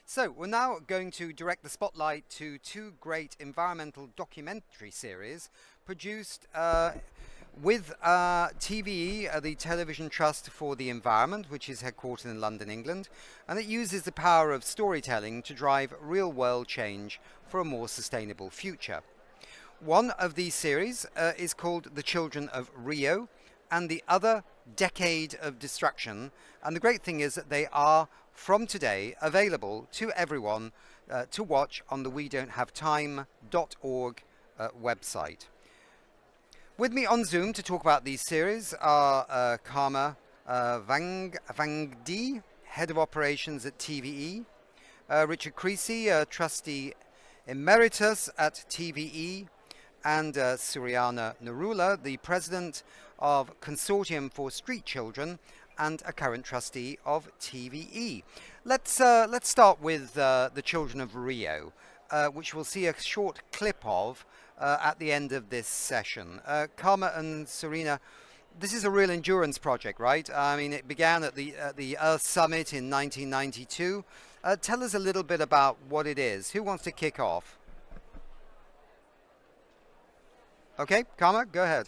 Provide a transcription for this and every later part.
So we're now going to direct the spotlight to two great environmental documentary series produced with TVE, the Television Trust for the Environment, which is headquartered in London, England, and it uses the power of storytelling to drive real-world change for a more sustainable future. One of these series is called The Children of Rio, and the other Decade of Destruction. And the great thing is that they are, from today, available to everyone to watch on the WeDon'tHaveTime.org website. With me on Zoom to talk about these series are Karma Vangdi, Head of Operations at TVE, Richard Creasey, Trustee Emeritus at TVE, and Surina Narula, the President of Consortium for Street Children and a current trustee of TVE. Let's start with the Children of Rio, which we'll see a short clip of at the end of this session. Karma and Surina, this is a real endurance project, right? I mean, it began at the Earth Summit in 1992. Tell us a little bit about what it is. Who wants to kick off? Okay, Karma, go ahead.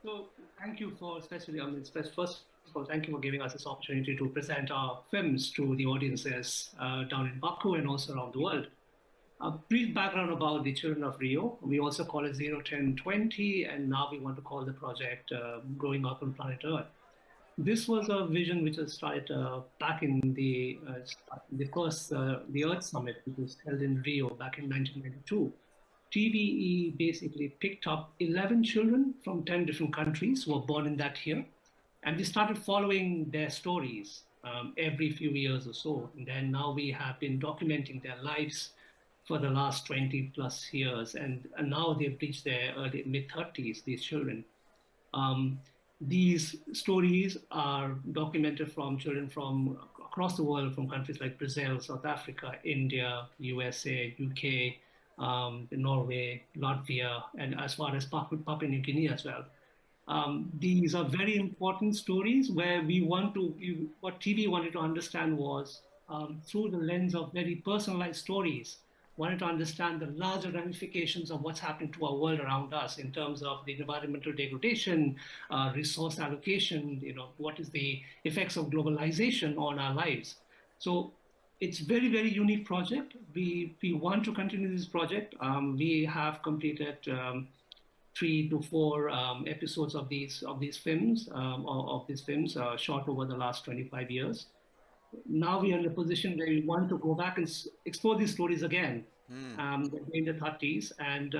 So thank you for especially first of all, thank you for giving us this opportunity to present our films to the audiences down in Baku and also around the world. A brief background about the Children of Rio. We also call it 01020, and now we want to call the project Growing Up on Planet Earth. This was a vision which was started back in the Earth Summit, which was held in Rio back in 1992. TVE basically picked up 11 children from 10 different countries who were born in that year, and we started following their stories every few years or so. And then now we have been documenting their lives for the last 20 plus years, and now they've reached their early mid-30s, these children. These stories are documented from children from across the world, from countries like Brazil, South Africa, India, USA, UK, Norway, Latvia, and as far as Papua New Guinea as well. These are very important stories where what TV wanted to understand was through the lens of very personalized stories, wanted to understand the larger ramifications of what's happening to our world around us in terms of the environmental degradation, resource allocation, what is the effects of globalization on our lives. So it's very, very unique project. We want to continue this project. We have completed 3 to 4 episodes of these films, shot over the last 25 years. Now we are in a position where we want to go back and explore these stories again in the 30s, and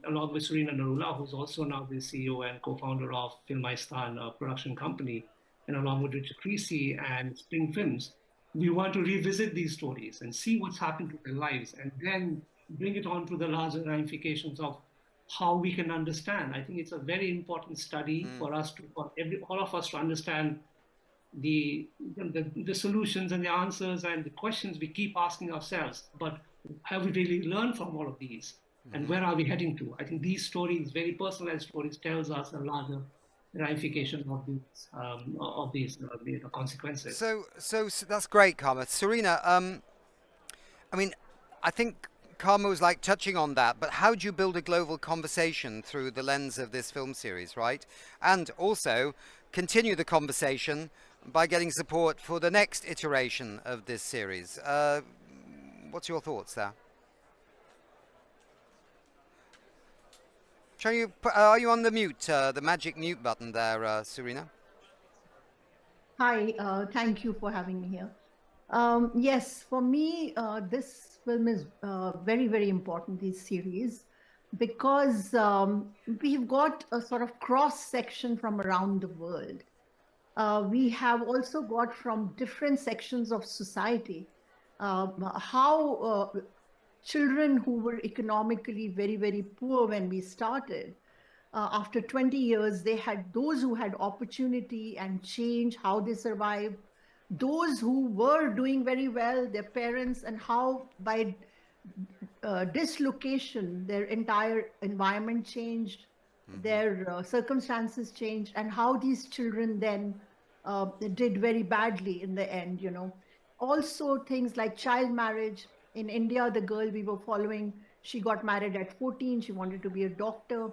along with Surina Narula, who's also now the CEO and co-founder of Filmistan, a production company, and along with Richard Creasey and Spring Films, we want to revisit these stories and see what's happened to their lives, and then bring it on to the larger ramifications of how we can understand. I think it's a very important study for all of us to understand the solutions and the answers and the questions we keep asking ourselves, but have we really learned from all of these? And where are we heading to? I think these stories, very personalized stories, tells us a larger ramification of these consequences. So that's great, Karma. Surina, I mean, I think Karma was like touching on that, but how do you build a global conversation through the lens of this film series, right? And also continue the conversation by getting support for the next iteration of this series. What's your thoughts there? Are you on the mute, the magic mute button there, Surina? Hi, thank you for having me here. Yes, for me, this film is very, very important, this series, because we've got a sort of cross-section from around the world. We have also got from different sections of society how children who were economically very, very poor when we started, after 20 years, they had those who had opportunity and change, how they survived, those who were doing very well, their parents, and how by dislocation, their entire environment changed, their circumstances changed, and how these children then did very badly in the end, you know. Also, things like child marriage. In India, the girl we were following, she got married at 14. She wanted to be a doctor,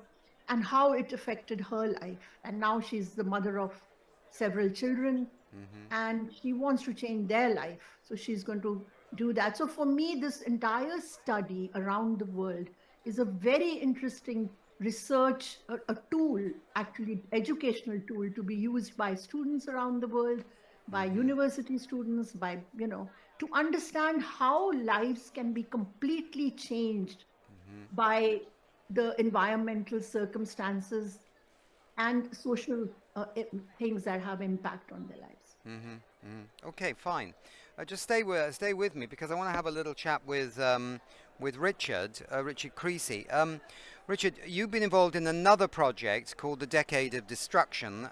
and how it affected her life. And now she's the mother of several children, and she wants to change their life. So she's going to do that. So for me, this entire study around the world is a very interesting research, a tool, actually educational tool to be used by students around the world, by university students, by, you know, to understand how lives can be completely changed by the environmental circumstances and social things that have impact on their lives. Okay, fine. Just stay with me, because I want to have a little chat with Richard Creasey. Richard, you've been involved in another project called the Decade of Destruction.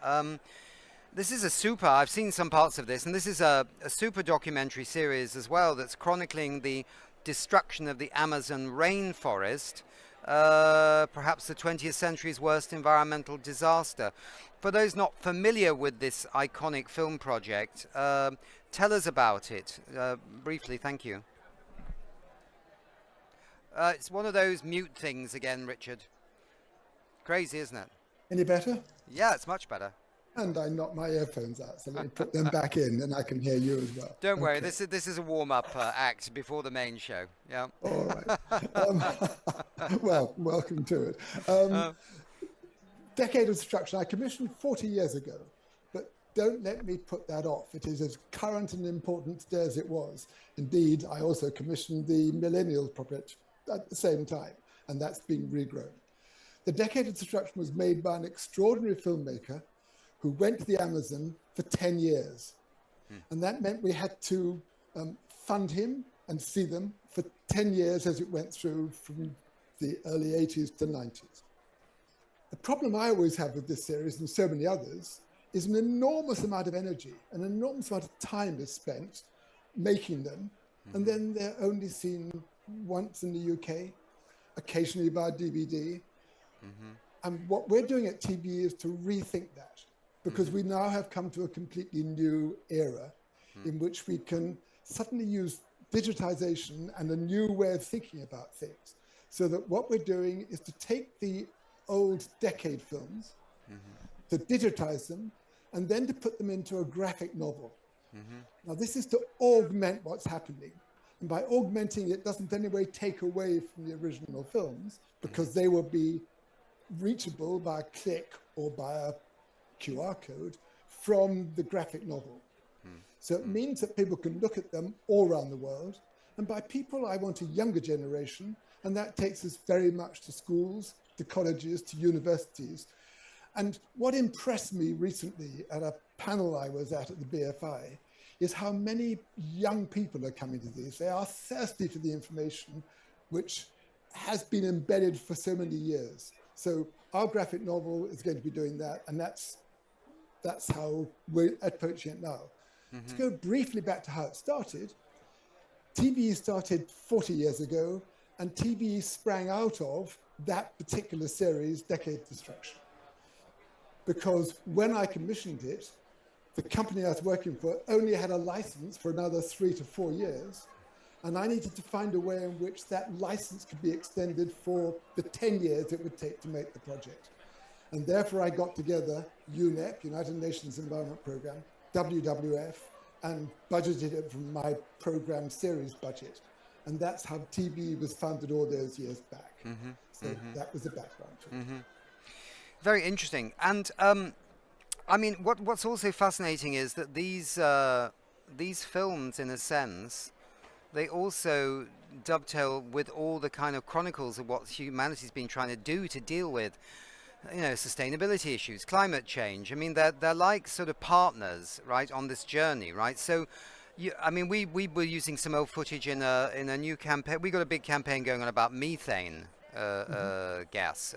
This is I've seen some parts of this, and this is a super documentary series as well that's chronicling the destruction of the Amazon rainforest, perhaps the 20th century's worst environmental disaster. For those not familiar with this iconic film project, tell us about it briefly. Thank you. It's one of those mute things again, Richard. Crazy, isn't it? Any better? Yeah, it's much better. And I knocked my earphones out, so let me put them back in, and I can hear you as well. Don't worry, this is a warm-up act before the main show. Yeah. All right. Well, welcome to it. Decade of Destruction, I commissioned 40 years ago, but don't let me put that off. It is as current and important today as it was. Indeed, I also commissioned the Millennials project at the same time, and that's been regrown. The Decade of Destruction was made by an extraordinary filmmaker who went to the Amazon for 10 years. And that meant we had to fund him and see them for 10 years as it went through from the early 80s to 90s. The problem I always have with this series and so many others is an enormous amount of energy, an enormous amount of time is spent making them, and then they're only seen once in the UK, occasionally via DVD. And what we're doing at TBE is to rethink that, because we now have come to a completely new era in which we can suddenly use digitization and a new way of thinking about things. So that what we're doing is to take the old decade films, to digitize them, and then to put them into a graphic novel. Now, this is to augment what's happening. And by augmenting it doesn't in any way take away from the original films, because they will be reachable by a click or by a QR code from the graphic novel. So it means that people can look at them all around the world. And by people, I want a younger generation, and that takes us very much to schools, to colleges, to universities. And what impressed me recently at a panel I was at the BFI is how many young people are coming to these. They are thirsty for the information which has been embedded for so many years. So our graphic novel is going to be doing that, and that's how we're approaching it now. To go briefly back to how it started, TBE started 40 years ago, and TBE sprang out of that particular series, Decade of Destruction. Because when I commissioned it, the company I was working for only had a license for another 3 to 4 years, and I needed to find a way in which that license could be extended for the 10 years it would take to make the project. And therefore I got together UNEP, United Nations Environment Programme, WWF, and budgeted it from my program series budget. And that's how TBE was funded all those years back. So that was the background to it. Very interesting. And I mean, what's also fascinating is that these films, in a sense, they also dovetail with all the kind of chronicles of what humanity's been trying to do to deal with, you know, sustainability issues, climate change. I mean, they're like sort of partners, right, on this journey, right? So, I mean, we were using some old footage in a new campaign. We got a big campaign going on about methane gas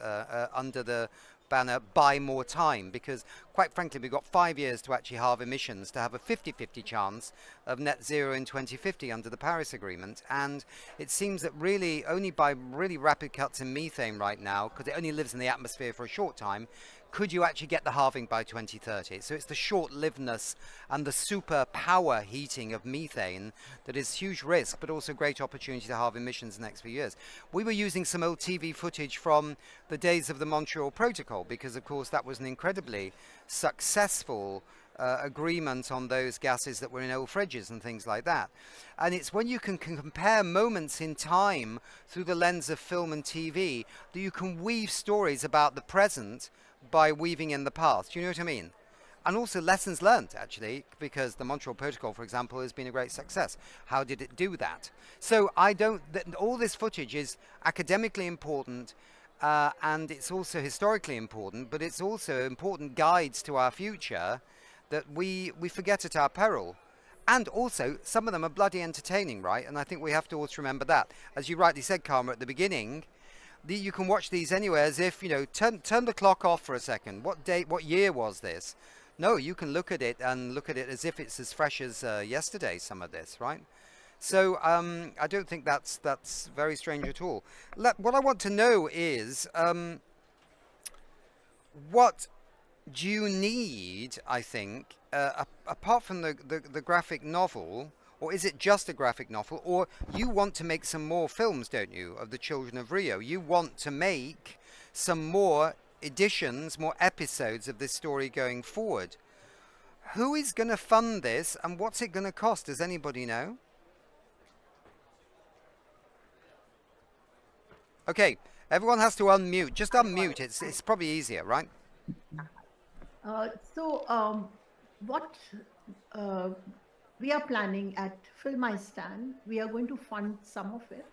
under the banner Buy More Time, because quite frankly we've got 5 years to actually halve emissions to have a 50-50 chance of net zero in 2050 under the Paris Agreement. And it seems that really only by really rapid cuts in methane right now, because it only lives in the atmosphere for a short time, could you actually get the halving by 2030? So it's the short-livedness and the superpower heating of methane that is huge risk, but also great opportunity to halve emissions in the next few years. We were using some old TV footage from the days of the Montreal Protocol, because of course that was an incredibly successful agreement on those gases that were in old fridges and things like that. And it's when you can compare moments in time through the lens of film and TV that you can weave stories about the present by weaving in the past. Do you know what I mean? And also lessons learned, actually, because the Montreal Protocol, for example, has been a great success. How did it do that? So all this footage is academically important, and it's also historically important, but it's also important guides to our future that we forget at our peril. And also, some of them are bloody entertaining, right? And I think we have to also remember that. As you rightly said, Karma, at the beginning, you can watch these anywhere as if, turn the clock off for a second. What year was this? No, you can look at it as if it's as fresh as yesterday, some of this, right? So I don't think that's very strange at all. What I want to know is, what do you need, I think, apart from the graphic novel, or is it just a graphic novel, or you want to make some more films, don't you, of the Children of Rio? You want to make some more editions, more episodes of this story going forward. Who is going to fund this, and what's it going to cost? Does anybody know? Okay, everyone has to unmute. Just unmute. It's probably easier, right? What we are planning at Filmistan, we are going to fund some of it,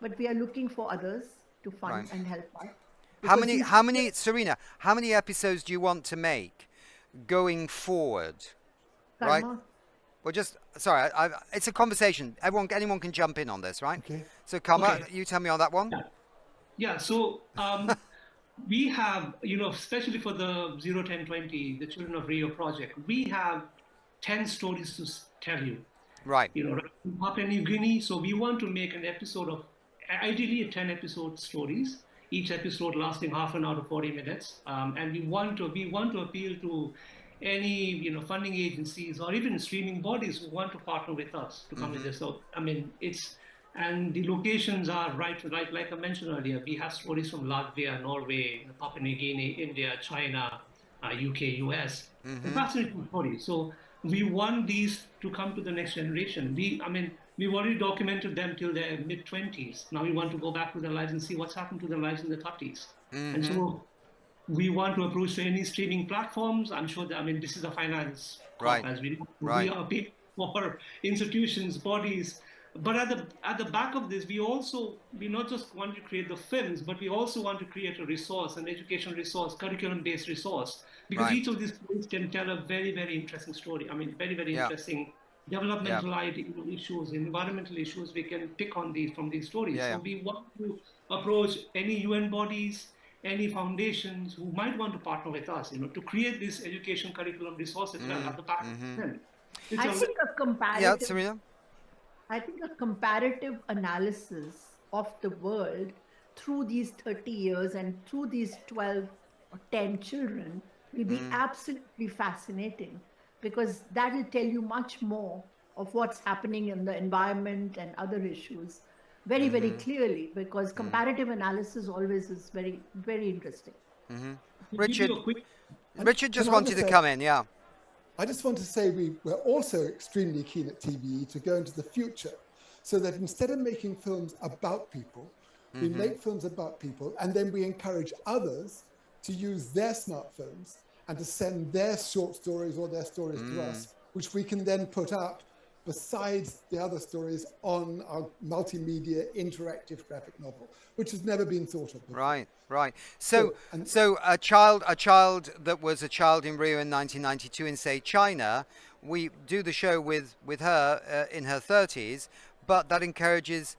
but we are looking for others to fund and help us. How many, Surina, how many episodes do you want to make going forward? Karma? Right? Well, sorry, it's a conversation. Anyone can jump in on this, right? Okay. So, Karma, you tell me on that one. Yeah. So, we have, especially for the 01020, the Children of Rio project, we have 10 stories to tell you. Right. Papua New Guinea. So we want to make an episode of, ideally a 10 episode stories, each episode lasting half an hour to 40 minutes. And we want to appeal to any, funding agencies or even streaming bodies who want to partner with us to come with this. So, and the locations are right, like I mentioned earlier, we have stories from Latvia, Norway, Papua New Guinea, India, China, UK, US. Fascinating stories. So we want these to come to the next generation. We've already documented them till their mid-20s. Now we want to go back to their lives and see what's happened to their lives in the 30s. And so we want to approach any streaming platforms. I'm sure that, this is a finance right. As we are paid for institutions, bodies. But at the back of this, we not just want to create the films, but we also want to create a resource, an educational resource, curriculum-based resource, because each of these stories can tell a very, very interesting story. Very, very interesting developmental issues, environmental issues. We can pick on these from these stories. So we want to approach any UN bodies, any foundations who might want to partner with us, to create this education curriculum resource at the back of the film. I think a comparative. Yeah, Surina? I think a comparative analysis of the world through these 30 years and through these 12 or 10 children will be absolutely fascinating, because that will tell you much more of what's happening in the environment and other issues very, very clearly, because comparative analysis always is very, very interesting. Richard just wanted to come in, I just want to say we're also extremely keen at TBE to go into the future, so that instead of making films about people, we make films about people, and then we encourage others to use their smartphones and to send their short stories or their stories to us, which we can then put up besides the other stories on our multimedia interactive graphic novel, which has never been thought of before. Right. So a child that was a child in Rio in 1992 in, say, China, we do the show with her in her 30s, but that encourages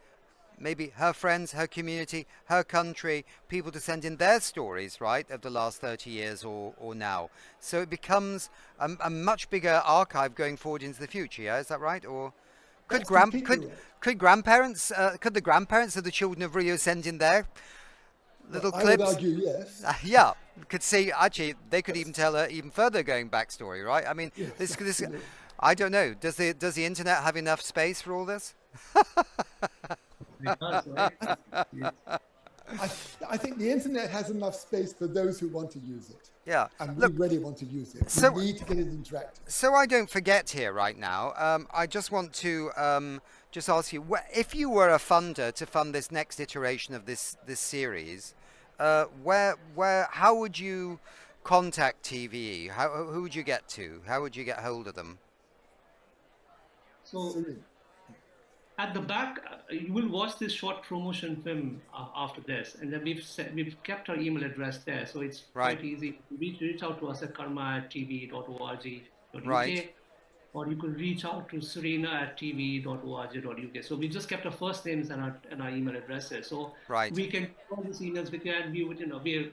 maybe her friends, her community, her country, people to send in their stories, right, of the last 30 years or now. So it becomes a much bigger archive going forward into the future, is that right? Or could the grandparents of the Children of Rio send in their little I would clips. argue yes. Yeah, could see actually they could even tell a even further going backstory, right? I mean, Yes, this absolutely. I don't know. Does the internet have enough space for all this? It does, right? Yes. I think the internet has enough space for those who want to use it. Yeah. And Look, we really want to use it. so- We need to get it interactive. so I don't forget here right now. I just want to just ask you, if you were a funder to fund this next iteration of this series, how would you contact TVE? Who would you get to? How would you get hold of them? So Surina. at the back, you will watch this short promotion film after this, and then we've kept our email address there, so it's Right. quite easy. Reach out to us at karma@tv.org.uk, Right. or you could reach out to Surina@tv.org.uk. So we just kept our first names and our email addresses, so Right. we can call these emails with you, and we would,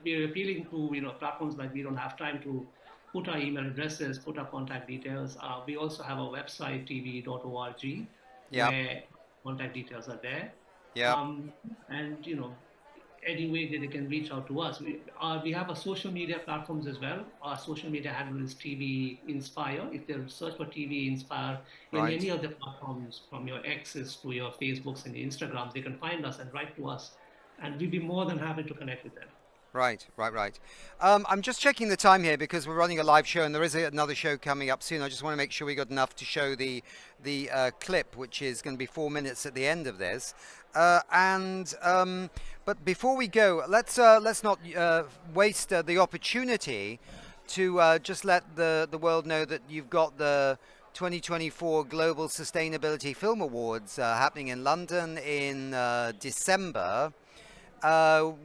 we're appealing to platforms like We Don't Have Time to put our email addresses, put our contact details. We also have a website, tv.org, Yeah. where contact details are there. Yeah. And any way that they can reach out to us. We have a social media platforms as well. Our social media handle is TV Inspire. If they search for TV Inspire in Right. any of the platforms, from your X's to your Facebooks and Instagrams, they can find us and write to us, and we'd be more than happy to connect with them. Right. I'm just checking the time here because we're running a live show and there is another show coming up soon. I just want to make sure we got enough to show the clip, which is going to be 4 minutes at the end of this. But before we go, let's not waste the opportunity to just let the world know that you've got the 2024 Global Sustainability Film Awards happening in London in December.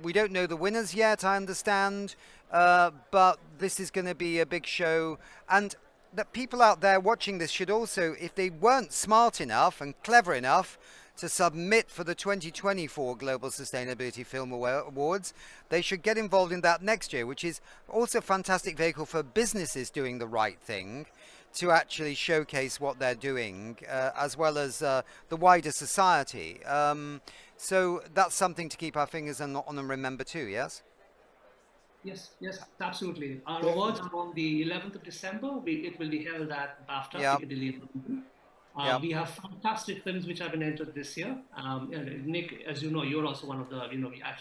We don't know the winners yet, I understand, but this is going to be a big show, and that people out there watching this should also, if they weren't smart enough and clever enough to submit for the 2024 Global Sustainability Film Awards, they should get involved in that next year, which is also a fantastic vehicle for businesses doing the right thing to actually showcase what they're doing, as well as the wider society. So that's something to keep our fingers on and remember too, yes? Yes, absolutely. Our Yeah. awards are on the 11th of December. It will be held at BAFTA, Yeah. Piccadilly. Yeah. We have fantastic films which have been entered this year. Nick, as you know, you're also one of the,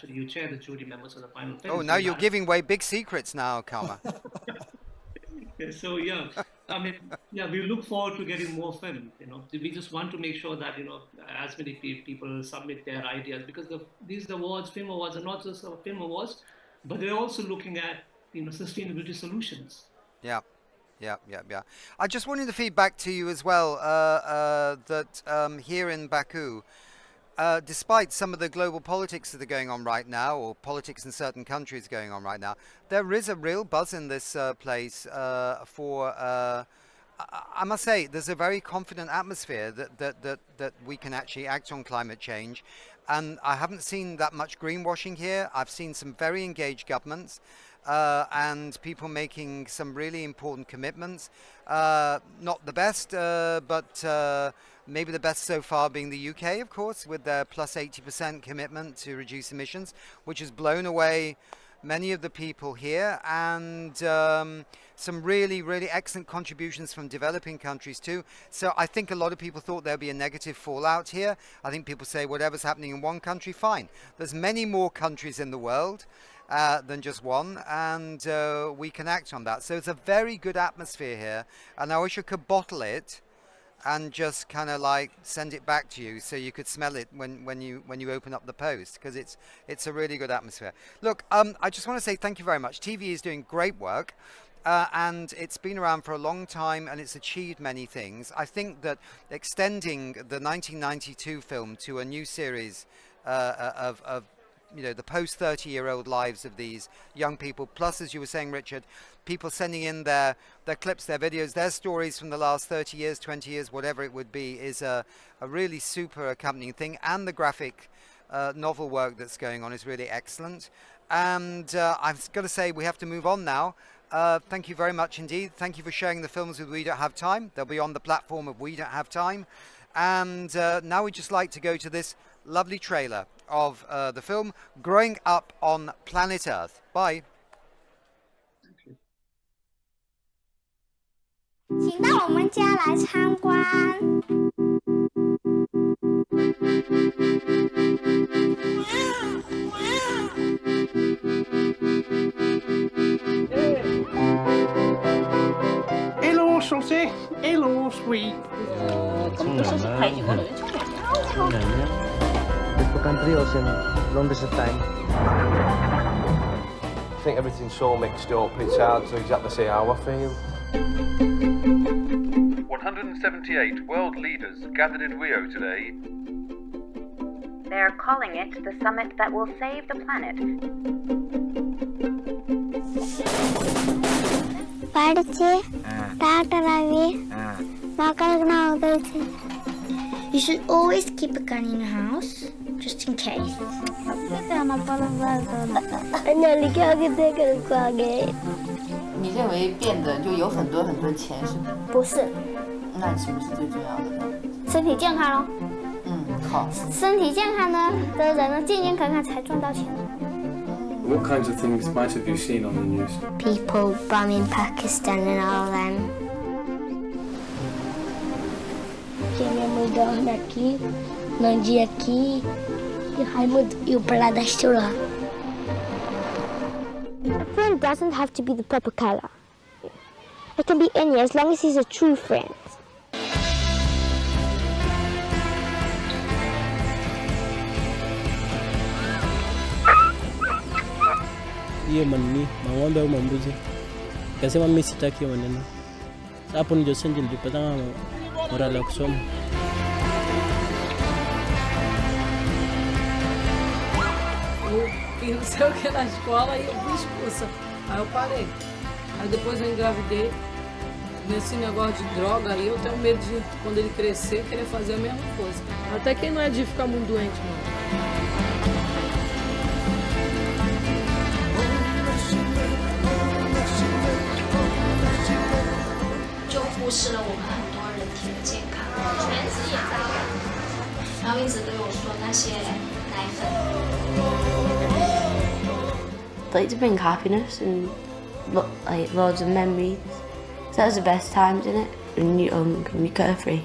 you chair the jury members of the final films. Oh, now you're giving away big secrets now, Karma. So we look forward to getting more film. We just want to make sure that as many people submit their ideas, because these awards, film awards, are not just film awards, but they're also looking at sustainability solutions. Yeah. I just wanted to feed back to you as well that here in Baku, despite some of the global politics that are going on right now, or politics in certain countries going on right now, there is a real buzz in this place for. I must say, there's a very confident atmosphere that we can actually act on climate change, and I haven't seen that much greenwashing here. I've seen some very engaged governments. And people making some really important commitments. Not the best, but maybe the best so far being the UK, of course, with their plus 80% commitment to reduce emissions, which has blown away many of the people here, and some really, really excellent contributions from developing countries too. So I think a lot of people thought there'd be a negative fallout here. I think people say whatever's happening in one country, fine. There's many more countries in the world than just one, and we can act on that. So it's a very good atmosphere here, and I wish I could bottle it and just kind of like send it back to you so you could smell it when you open up the post, because it's a really good atmosphere. Look, I just want to say thank you very much. TV is doing great work. And it's been around for a long time, and it's achieved many things. I think that extending the 1992 film to a new series of the post 30-year-old lives of these young people, plus, as you were saying, Richard, people sending in their clips, their videos, their stories from the last 30 years, 20 years, whatever it would be, is a really super accompanying thing. And the graphic novel work that's going on is really excellent. And I've got to say, we have to move on now. Thank you very much indeed. Thank you for sharing the films with We Don't Have Time. They'll be on the platform of We Don't Have Time. And now we'd just like to go to this lovely trailer. of the film Growing Up on Planet Earth. Bye. 请到我们家来参观。Hello, Trustee. Hello, sweet. Bukan Rio longest time. I think everything's so mixed up, it's hard to exactly say how I feel. 178 world leaders gathered in Rio today. They're calling it the summit that will save the planet. You should always keep a gun in your house, just in case. 你认为变得就有很多很多钱是吗？不是，那什么是最重要的呢？身体健康咯。好。身体健康呢的人呢，健健康康才赚到钱。What kinds of things might have you seen on the news? People bombing Pakistan and all them. Minha mãe dorme aqui, Nandi aqui e Raimundo e o padrasto lá. A friend doesn't have to be the proper color. It can be any as long as he's a true friend. Hiyo manini mang'ombe au mambuzi, kasema mimi sitaki maneno. Hapo ndio sasa nilipata morale ya kusoma. Eu fiz não sei o que na escola e eu fui expulsa. Aí eu parei. Aí depois eu engravidei. Nesse negócio de droga aí eu tenho medo de, quando ele crescer, querer fazer a mesma coisa. Até quem não é de ficar muito doente, não. 就忽视了我们很多人体的健康，全职也在干，然后一直对我说那些奶粉。I'd like to bring happiness and like loads of memories. So that's the best times, isn't it? When you're young and you're carefree.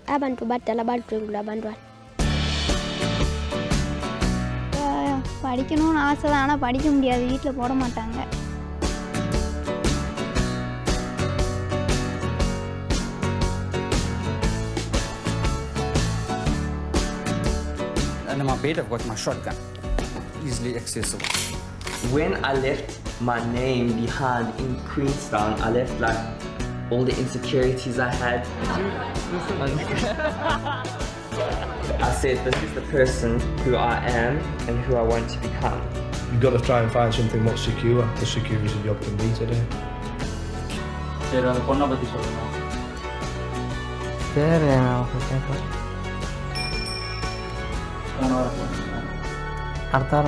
Abantu badala badlwengula abantwana. படிக்கணும்னு ஆசை தான், ஆனால் படிக்க முடியாது, வீட்டில் போட மாட்டாங்க. Under my bed, I've got my shotgun, easily accessible. When I left my name behind in Queenstown, I left like all the insecurities I had. I said, this is the person who I am and who I want to become. You've got to try and find something more secure, as secure as a job can be today. Artar